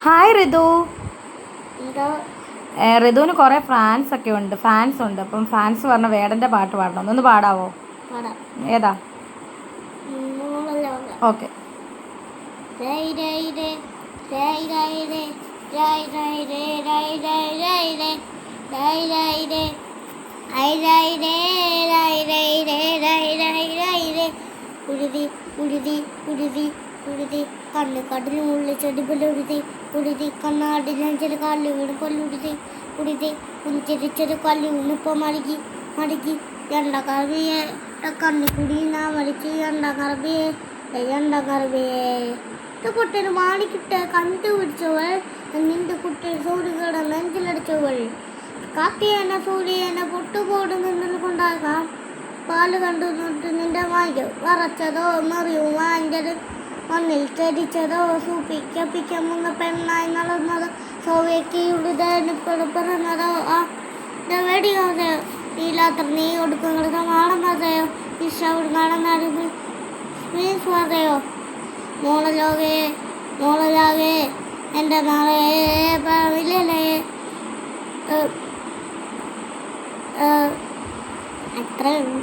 Hi ഋതു. എന്തോ ഋതുവിന് കുറേ fans ഉണ്ട്. അപ്പം ഫാൻസ് പറഞ്ഞ വേടൻ്റെ പാട്ട് പാടണം. ഒന്ന് പാടാവോ? പാടാം. ഏതാ? മൂളലോക. Okay. രൈ രൈ Re രൈ രൈ Re രൈ രൈ Re രൈ രൈ രൈ Re രൈ രൈ Re I രൈ രേ രൈ രൈ രേ രൈ രൈ രൈ രേ ഉഴുതി ഉഴുതി ഉഴുതി ഉഴുതി കണ്ണ് കടലിൽ ഉള്ളിൽ ചെടിപൊലുഴുതി ഉഴുതി കണ്ണാടി നെഞ്ചിൽ കാലിൽ വീണ് പൊല്ലുഴുതി ഉഴുതി പുഞ്ചിരിച്ചൊരു കല്ല് വീണിപ്പോൾ മടക്കി മടക്കി എണ്ണ കറിയെ കണ്ണി കുടി നാ വലിച്ച് എണ്ണ കറബിയെ എണ്ണ കറബിയെ കുട്ടിന് മാണിക്കിട്ട് കണ്ടുപിടിച്ചവൾ നിന്റെ കുട്ടി സൂര്യകട നെഞ്ചിലടിച്ചവൾ കാത്തിയേനെ സൂര്യനെ പൊട്ടുപോട് നിന്നിൽ കൊണ്ടാകാം പാല് കണ്ടു നിന്നിട്ട് നിന്റെ വായിക്കോ വറച്ചതോ മെറിയോ വാങ്ങിയത് മണ്ണിൽ ചരിച്ചതോ സൂപ്പിക്കപ്പിക്കാൻ മുന്ന പെണ്ണായി നടന്നതോ സോവിയക്കിയുടെ പിറന്നതോ ആ വെടിയോതെയോ നീലാത്ര നീ ഒടുക്കങ്ങളുടെ സമാണെന്നതയോ ഈശോട് നടന്നാലും മീൻസ്വാതയോ മോളലോകേ മോളലാകെ എൻ്റെ നാളെ പറവില്ലേ അത്രയുള്ളൂ.